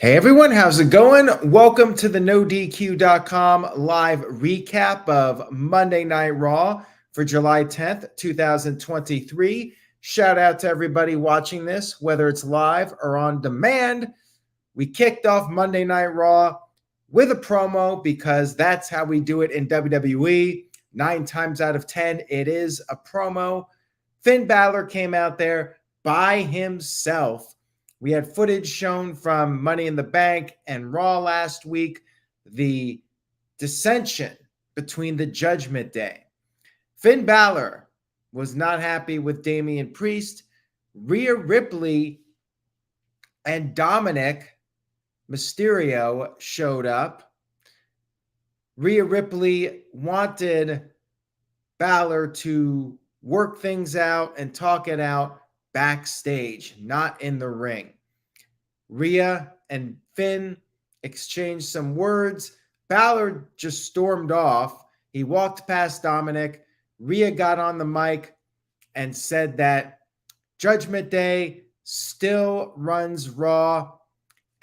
Hey everyone, how's it going? Welcome to the NoDQ.com live recap of Monday Night Raw for July 10th, 2023. Shout out to everybody watching this, whether it's live or on demand. We kicked off Monday Night Raw with a promo because that's how we do it in WWE. 9 times out of 10, it is a promo. Finn Balor came out there by himself. We had footage shown from Money in the Bank and Raw last week, the dissension between the Judgment Day. Finn Balor was not happy with Damian Priest. Rhea Ripley and Dominic Mysterio showed up. Rhea Ripley wanted Balor to work things out and talk it out backstage, not in the ring. Rhea and Finn exchanged some words. Balor just stormed off. He walked past Dominic. Rhea got on the mic and said that Judgment Day still runs Raw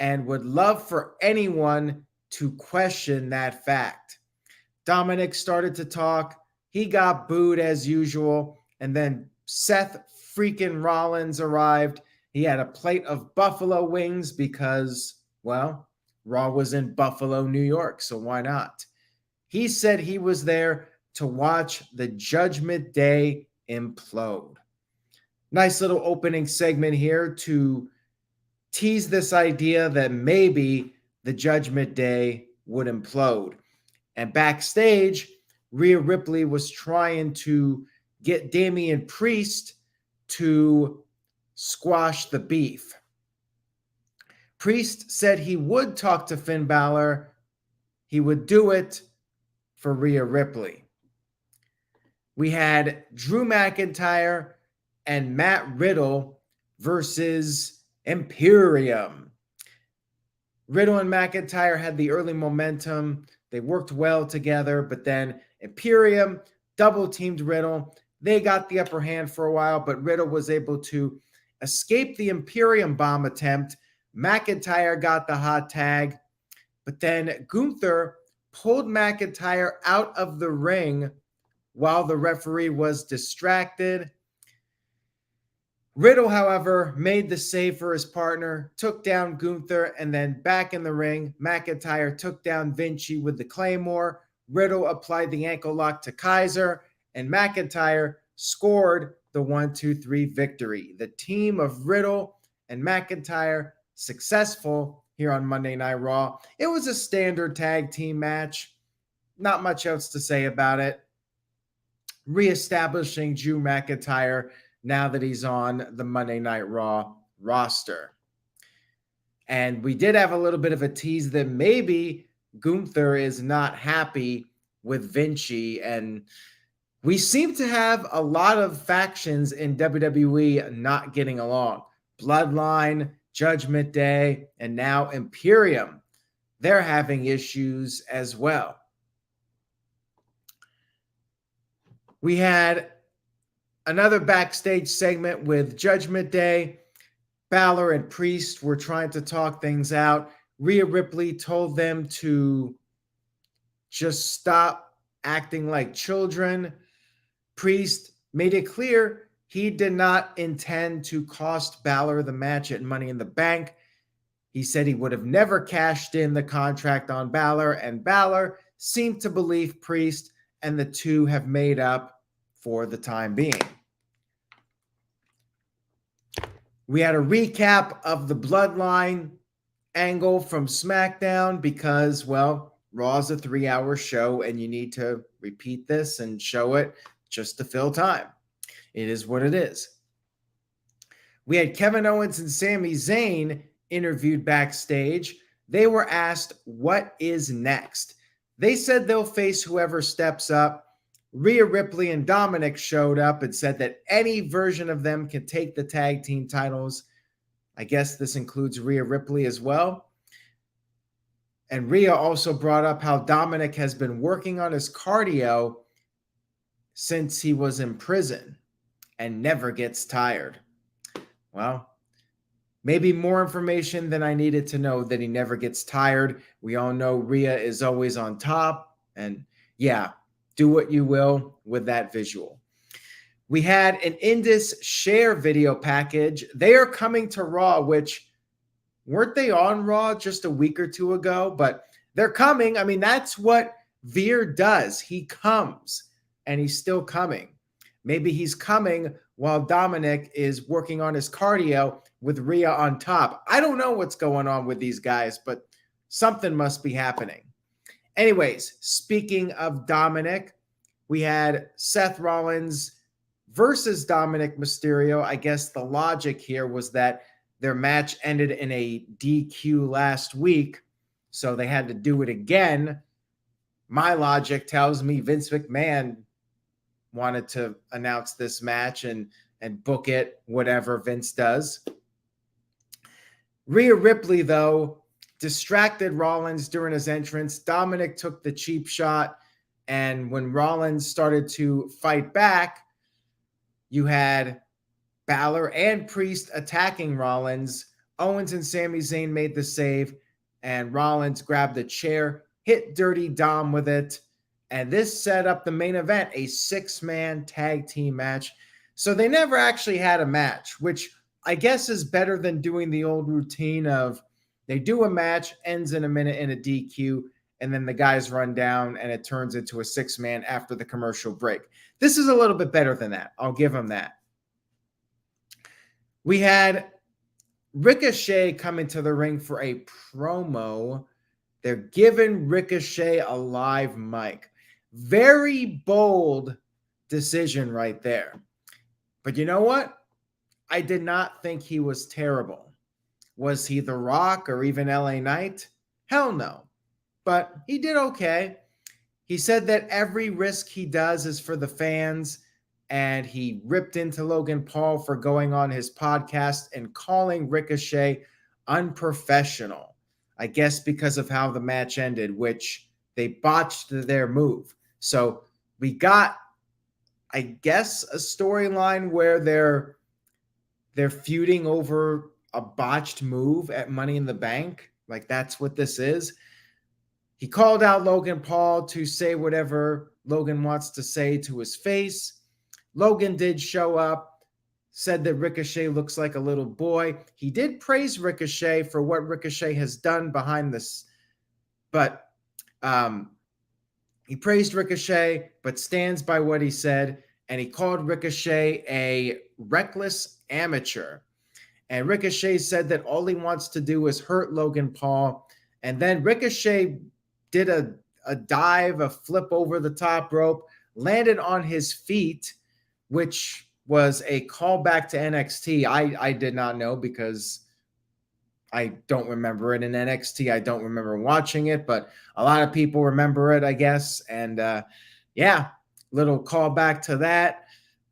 and would love for anyone to question that fact. Dominic started to talk. He got booed as usual. And then Seth freaking Rollins arrived. He had a plate of buffalo wings because, well, Raw was in Buffalo, New York, so why not? He said he was there to watch the Judgment Day implode. Nice little opening segment here to tease this idea that maybe the Judgment Day would implode. And backstage, Rhea Ripley was trying to get Damian Priest to squash the beef. Priest said he would talk to Finn Balor. He would do it for Rhea Ripley. We had Drew McIntyre and Matt Riddle versus Imperium. Riddle and McIntyre had the early momentum. They worked well together, but then Imperium double-teamed Riddle. They got the upper hand for a while, but Riddle was able to escape the Imperium bomb attempt. McIntyre got the hot tag, but then Gunther pulled McIntyre out of the ring while the referee was distracted. Riddle, however, made the save for his partner, took down Gunther, and then back in the ring, McIntyre took down Vinci with the Claymore. Riddle applied the ankle lock to Kaiser, and McIntyre scored the 1-2-3 victory. The team of Riddle and McIntyre successful here on Monday Night Raw. It was a standard tag team match. Not much else to say about it. Reestablishing Drew McIntyre now that he's on the Monday Night Raw roster. And we did have a little bit of a tease that maybe Gunther is not happy with Vinci, and we seem to have a lot of factions in WWE not getting along. Bloodline, Judgment Day, and now Imperium. They're having issues as well. We had another backstage segment with Judgment Day. Balor and Priest were trying to talk things out. Rhea Ripley told them to just stop acting like children. Priest made it clear he did not intend to cost Balor the match at Money in the Bank. He said he would have never cashed in the contract on Balor, and Balor seemed to believe Priest, and the two have made up for the time being. We had a recap of the Bloodline angle from SmackDown because, well, Raw's a 3-hour show and you need to repeat this and show it just to fill time. It is what it is. We had Kevin Owens and Sami Zayn interviewed backstage. They were asked, what is next? They said they'll face whoever steps up. Rhea Ripley and Dominic showed up and said that any version of them can take the tag team titles. I guess this includes Rhea Ripley as well. And Rhea also brought up how Dominic has been working on his cardio since he was in prison and never gets tired. Well, Maybe more information than I needed to know, that he never gets tired. We all know Rhea is always on top. And yeah, do what you will with that visual. We had an Indus Share video package. They are coming to Raw, which weren't they on Raw just a week or two ago? But they're coming. I mean, that's what Veer does. He comes, and he's still coming. Maybe he's coming while Dominic is working on his cardio with Rhea on top. I don't know what's going on with these guys, but something must be happening. Anyways, speaking of Dominic, we had Seth Rollins versus Dominic Mysterio. I guess the logic here was that their match ended in a DQ last week, so they had to do it again. My logic tells me Vince McMahon wanted to announce this match and book it, whatever Vince does. Rhea Ripley, though, distracted Rollins during his entrance. Dominic took the cheap shot, and when Rollins started to fight back, you had Balor and Priest attacking Rollins. Owens and Sami Zayn made the save, and Rollins grabbed a chair, hit Dirty Dom with it, and this set up the main event, a 6-man tag team match. So they never actually had a match, which I guess is better than doing the old routine of they do a match, ends in a minute in a DQ, and then the guys run down and it turns into a 6-man after the commercial break. This is a little bit better than that. I'll give them that. We had Ricochet come into the ring for a promo. They're giving Ricochet a live mic. Very bold decision right there. But you know what? I did not think he was terrible. Was he The Rock or even LA Knight? Hell no. But he did okay. He said that every risk he does is for the fans, and he ripped into Logan Paul for going on his podcast and calling Ricochet unprofessional. I guess because of how the match ended, which they botched their move. So we got, I guess, a storyline where they're feuding over a botched move at Money in the Bank. Like, that's what this is. He called out Logan Paul to say whatever Logan wants to say to his face. Logan did show up, said that Ricochet looks like a little boy. He did praise Ricochet for what Ricochet has done behind this, but he praised Ricochet, but stands by what he said, and he called Ricochet a reckless amateur. And Ricochet said that all he wants to do is hurt Logan Paul. And then Ricochet did a dive, a flip over the top rope, landed on his feet, which was a callback to NXT. I did not know because I don't remember it in NXT. I don't remember watching it, but a lot of people remember it, I guess. And yeah, little callback to that.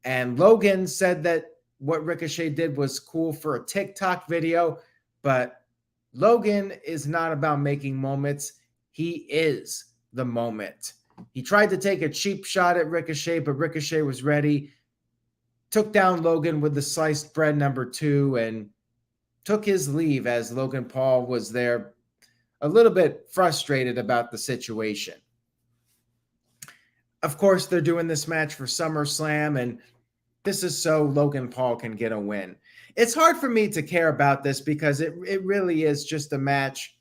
And Logan said that what Ricochet did was cool for a TikTok video, but Logan is not about making moments. He is the moment. He tried to take a cheap shot at Ricochet, but Ricochet was ready, took down Logan with the sliced bread number 2, and took his leave as Logan Paul was there a little bit frustrated about the situation. Of course, they're doing this match for SummerSlam, and this is so Logan Paul can get a win. It's hard for me to care about this because it really is just a match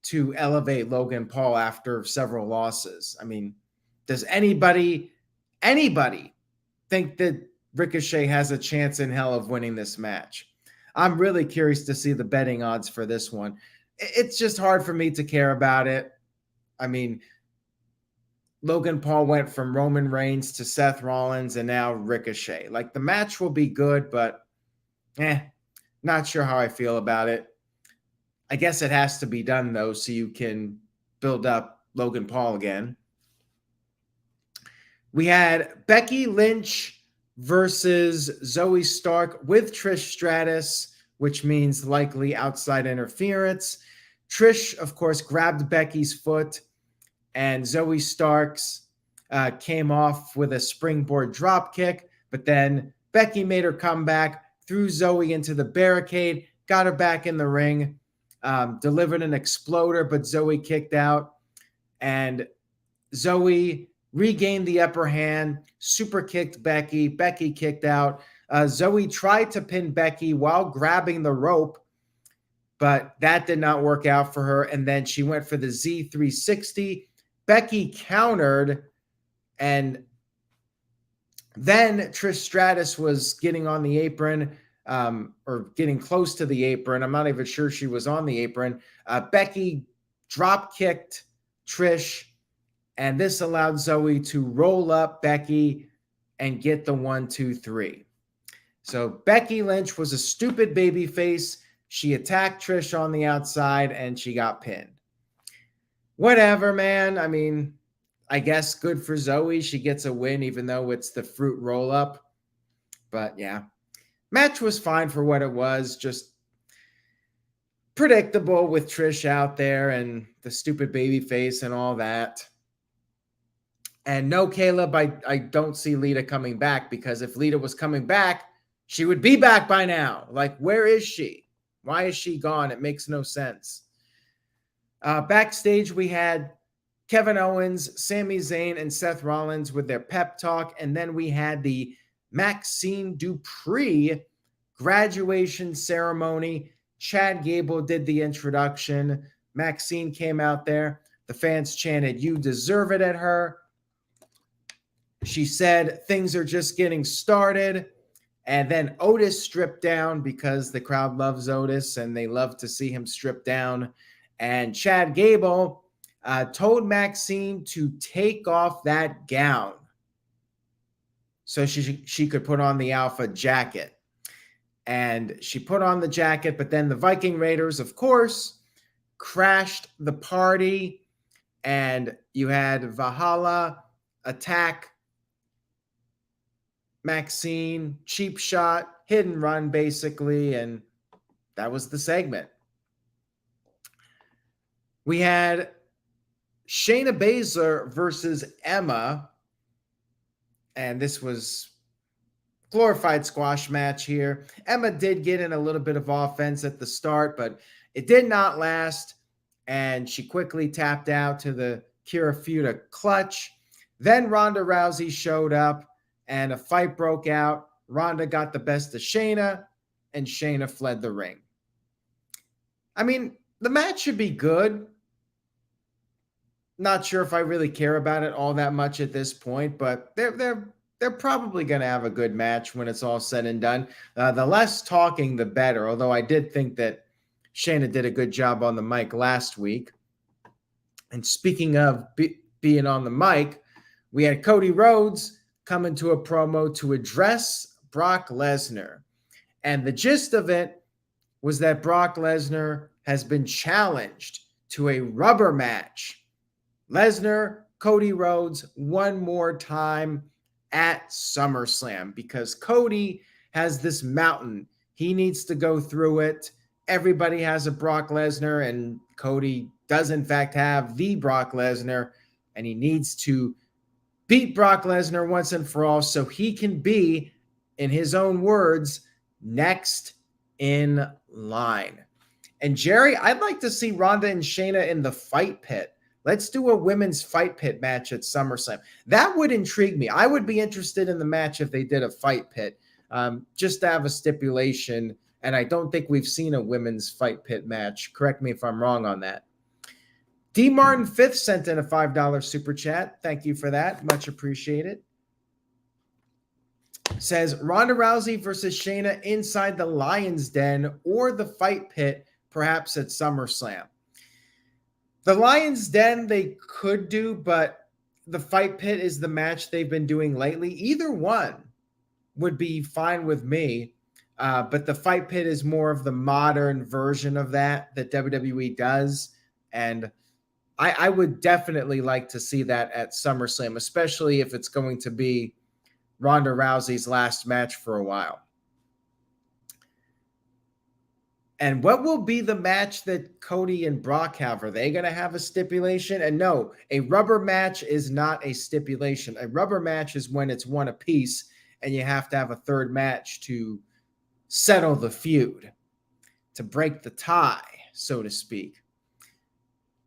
to elevate Logan Paul after several losses. I mean, does anybody think that Ricochet has a chance in hell of winning this match? I'm really curious to see the betting odds for this one. It's just hard for me to care about it. I mean, Logan Paul went from Roman Reigns to Seth Rollins and now Ricochet. Like, the match will be good, but not sure how I feel about it. I guess it has to be done, though, so you can build up Logan Paul again. We had Becky Lynch versus Zoe Stark with Trish Stratus, which means likely outside interference. Trish, of course, grabbed Becky's foot, and Zoe Stark's came off with a springboard drop kick, but then Becky made her comeback, threw Zoe into the barricade. got her back in the ring, delivered an exploder, but Zoe kicked out. And Zoe regained the upper hand, super kicked Becky. Becky kicked out. Zoe tried to pin Becky while grabbing the rope, but that did not work out for her. And then she went for the Z360. Becky countered, and then Trish Stratus was getting on the apron, or getting close to the apron. I'm not even sure she was on the apron. Becky drop kicked Trish, and this allowed Zoe to roll up Becky and get the 1, 2, 3. So Becky Lynch was a stupid baby face. She attacked Trish on the outside and she got pinned. Whatever, man. I mean, I guess good for Zoe. She gets a win, even though it's the fruit roll up. But yeah, match was fine for what it was. Just predictable with Trish out there and the stupid baby face and all that. And no, Caleb, I don't see Lita coming back, because if Lita was coming back, she would be back by now. Like, where is she? Why is she gone? It makes no sense. Backstage, we had Kevin Owens, Sami Zayn, and Seth Rollins with their pep talk. And then we had the Maxine Dupre graduation ceremony. Chad Gable did the introduction. Maxine came out there. The fans chanted, "You deserve it," at her. She said things are just getting started. And then Otis stripped down, because the crowd loves Otis and they love to see him strip down. And Chad Gable told Maxine to take off that gown so she could put on the Alpha jacket. And she put on the jacket, but then the Viking Raiders, of course, crashed the party. And you had Valhalla attack Maxine, cheap shot, hit and run, basically, and that was the segment. We had Shayna Baszler versus Emma, and this was glorified squash match here. Emma did get in a little bit of offense at the start, but it did not last, and she quickly tapped out to the Kira Fuda clutch. Then Ronda Rousey showed up, and a fight broke out. Ronda got the best of Shayna, and Shayna fled the ring. I mean, the match should be good. Not sure if I really care about it all that much at this point, but they're probably going to have a good match when it's all said and done. The less talking, the better, although I did think that Shayna did a good job on the mic last week. And speaking of being on the mic, we had Cody Rhodes come into a promo to address Brock Lesnar. And the gist of it was that Brock Lesnar has been challenged to a rubber match. Lesnar, Cody Rhodes, one more time at SummerSlam, because Cody has this mountain. He needs to go through it. Everybody has a Brock Lesnar, and Cody does in fact have the Brock Lesnar, and he needs to beat Brock Lesnar once and for all so he can be, in his own words, next in line. And Jerry, I'd like to see Ronda and Shayna in the fight pit. Let's do a women's fight pit match at SummerSlam. That would intrigue me. I would be interested in the match if they did a fight pit, just to have a stipulation. And I don't think we've seen a women's fight pit match. Correct me if I'm wrong on that. D. Martin 5th sent in a $5 super chat. Thank you for that. Much appreciated. Says Ronda Rousey versus Shayna inside the Lion's Den or the fight pit, perhaps at SummerSlam. The Lion's Den they could do, but the fight pit is the match they've been doing lately. Either one would be fine with me, but the fight pit is more of the modern version of that WWE does, and I would definitely like to see that at SummerSlam, especially if it's going to be Ronda Rousey's last match for a while. And what will be the match that Cody and Brock have? Are they going to have a stipulation? And no, a rubber match is not a stipulation. A rubber match is when it's one apiece and you have to have a third match to settle the feud. to break the tie, so to speak.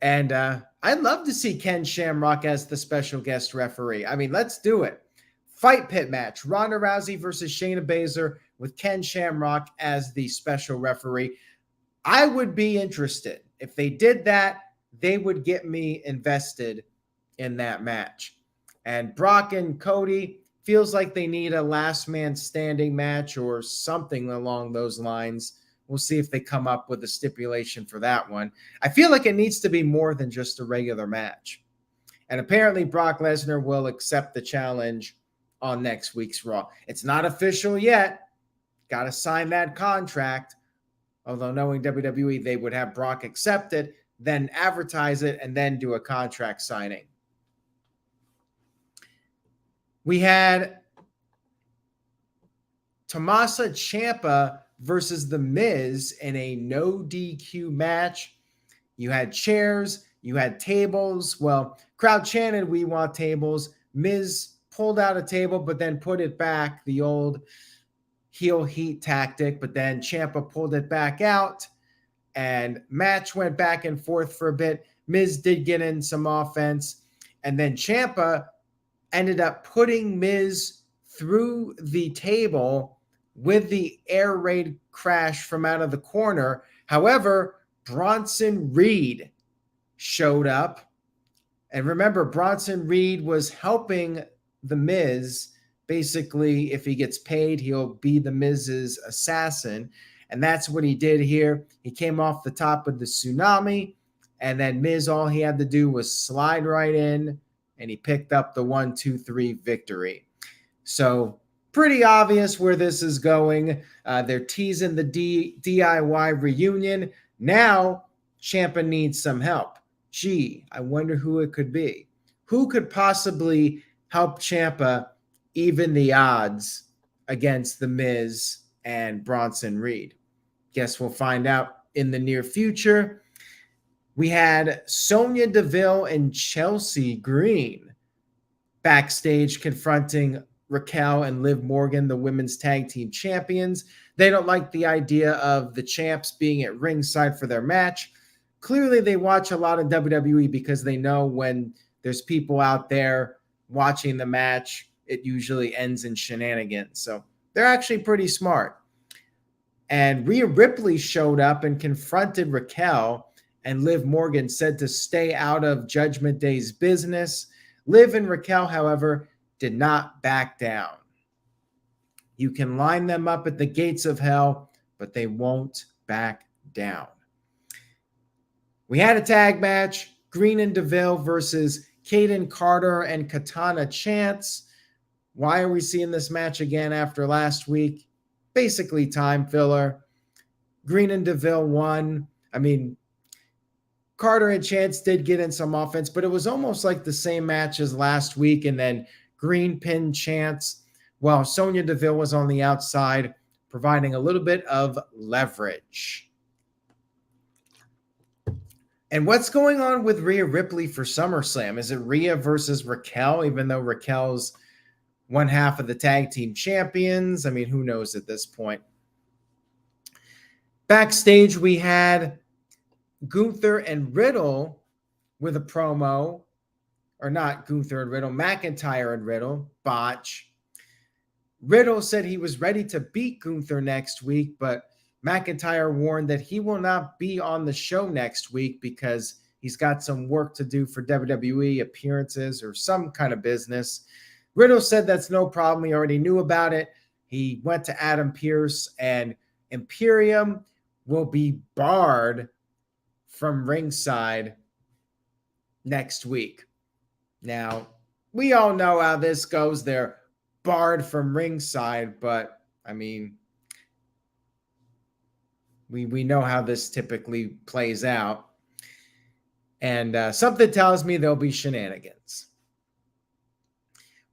And I'd love to see Ken Shamrock as the special guest referee. I mean, let's do it. Fight pit match, Ronda Rousey versus Shayna Baszler with Ken Shamrock as the special referee. I would be interested. If they did that, they would get me invested in that match. And Brock and Cody feels like they need a last man standing match or something along those lines. We'll see if they come up with a stipulation for that one. I feel like it needs to be more than just a regular match. And apparently Brock Lesnar will accept the challenge on next week's Raw. It's not official yet. Got to sign that contract. Although knowing WWE, they would have Brock accept it, then advertise it, and then do a contract signing. We had Tommaso Ciampa versus The Miz in a no DQ match. You had chairs, you had tables. Well, crowd chanted, "We want tables." Miz pulled out a table, but then put it back, the old heel heat tactic, but then Ciampa pulled it back out, and match went back and forth for a bit. Miz did get in some offense, and then Ciampa ended up putting Miz through the table with the air raid crash from out of the corner. However, Bronson Reed showed up. And remember, Bronson Reed was helping The Miz. Basically, if he gets paid, he'll be The Miz's assassin. And that's what he did here. He came off the top of the tsunami, and then Miz, all he had to do was slide right in, and he picked up the 1-2-3 victory. So pretty obvious where this is going. They're teasing the DIY reunion. Now, Ciampa needs some help. Gee, I wonder who it could be. Who could possibly help Ciampa even the odds against The Miz and Bronson Reed? Guess we'll find out in the near future. We had Sonia DeVille and Chelsea Green backstage confronting Raquel and Liv Morgan, the women's tag team champions. They don't like the idea of the champs being at ringside for their match. Clearly, they watch a lot of WWE because they know when there's people out there watching the match, it usually ends in shenanigans. So they're actually pretty smart. And Rhea Ripley showed up and confronted Raquel, and Liv Morgan said to stay out of Judgment Day's business. Liv and Raquel, however, did not back down. You can line them up at the gates of hell, but they won't back down. We had a tag match, Green and DeVille versus Kaden Carter and Katana Chance. Why are we seeing this match again after last week? Basically time filler. Green and DeVille won. I mean, Carter and Chance did get in some offense, but it was almost like the same match as last week, and then Green pinned Chance while Sonya Deville was on the outside, providing a little bit of leverage. And what's going on with Rhea Ripley for SummerSlam? Is it Rhea versus Raquel, even though Raquel's one half of the tag team champions? I mean, who knows at this point? Backstage, we had Gunther and Riddle with a promo. Or not Gunther and Riddle, McIntyre and Riddle, botch. Riddle said he was ready to beat Gunther next week, but McIntyre warned that he will not be on the show next week because he's got some work to do for WWE appearances or some kind of business. Riddle said that's no problem. He already knew about it. He went to Adam Pearce, and Imperium will be barred from ringside next week. Now, we all know how this goes. They're barred from ringside, but, I mean, we know how this typically plays out. And something tells me there'll be shenanigans.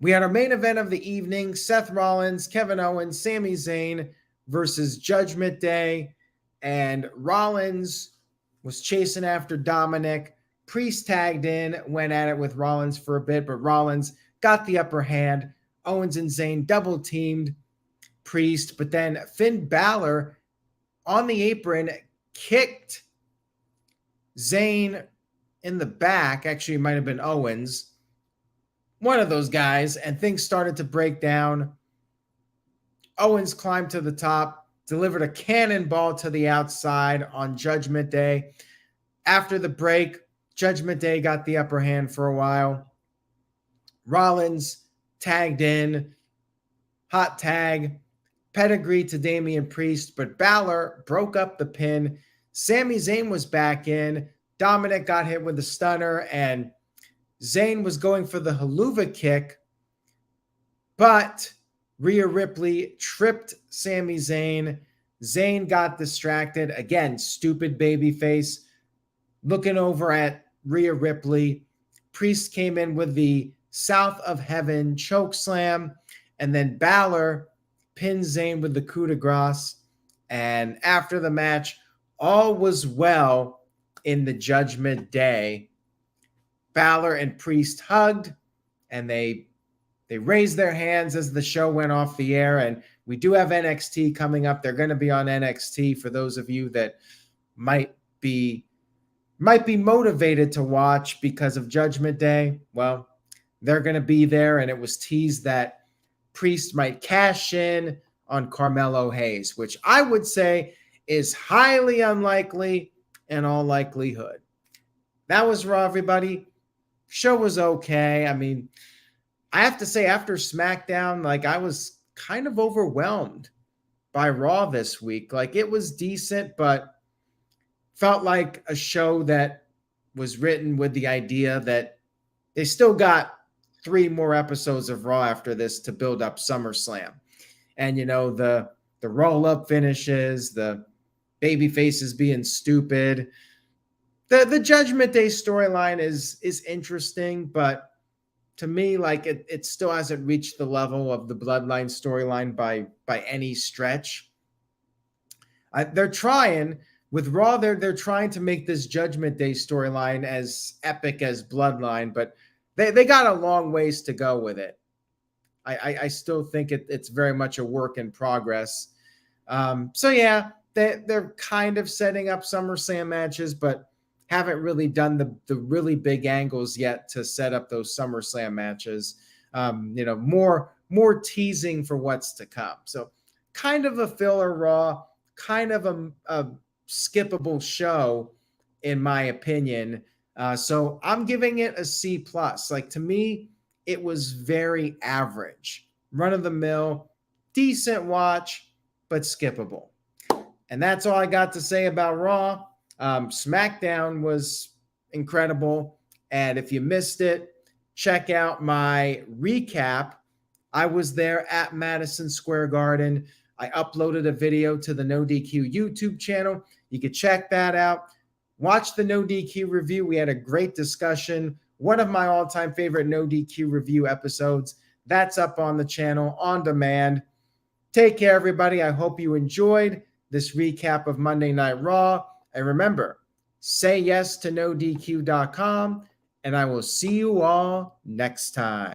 We had our main event of the evening, Seth Rollins, Kevin Owens, Sami Zayn versus Judgment Day. And Rollins was chasing after Dominic. Priest tagged in, went at it with Rollins for a bit, but Rollins got the upper hand. Owens and Zayn double-teamed Priest, but then Finn Balor on the apron kicked Zayn in the back. Actually, it might have been Owens, one of those guys, and things started to break down. Owens climbed to the top, delivered a cannonball to the outside on Judgment Day. After the break, Judgment Day got the upper hand for a while. Rollins tagged in, hot tag, pedigree to Damian Priest, but Balor broke up the pin. Sami Zayn was back in. Dominic got hit with a stunner, and Zayn was going for the haluva kick, but Rhea Ripley tripped Sami Zayn. Zayn got distracted. Again, stupid babyface. Looking over at Rhea Ripley. Priest came in with the South of Heaven choke slam, and then Balor pinned Zayn with the coup de grace. And after the match, all was well in the Judgment Day. Balor and Priest hugged, and they raised their hands as the show went off the air. And we do have NXT coming up. They're going to be on NXT for those of you that might be motivated to watch because of Judgment Day. Well, they're going to be there, and it was teased that Priest might cash in on Carmelo Hayes, which I would say is highly unlikely in all likelihood. That was Raw, everybody. Show was okay. I mean, I have to say, after SmackDown, like, I was kind of overwhelmed by Raw this week. Like, it was decent, but felt like a show that was written with the idea that they still got 3 more episodes of Raw after this to build up SummerSlam. And, you know, the roll-up finishes, the baby faces being stupid. The Judgment Day storyline is interesting, but to me, like, it still hasn't reached the level of the Bloodline storyline by any stretch. They're trying with Raw. They're trying to make this Judgment Day storyline as epic as Bloodline, but they got a long ways to go with it. I still think it's very much a work in progress. So yeah, they're kind of setting up SummerSlam matches, but haven't really done the really big angles yet to set up those SummerSlam matches. More teasing for what's to come. So kind of a filler Raw, kind of a skippable show, in my opinion. So I'm giving it a C+. Like, to me, it was very average. Run of the mill, decent watch, but skippable. And that's all I got to say about Raw. SmackDown was incredible. And if you missed it, check out my recap. I was there at Madison Square Garden. I uploaded a video to the No DQ YouTube channel. You can check that out. Watch the No DQ review. We had a great discussion. One of my all-time favorite No DQ review episodes. That's up on the channel on demand. Take care, everybody. I hope you enjoyed this recap of Monday Night Raw. And remember, say yes to NoDQ.com, and I will see you all next time.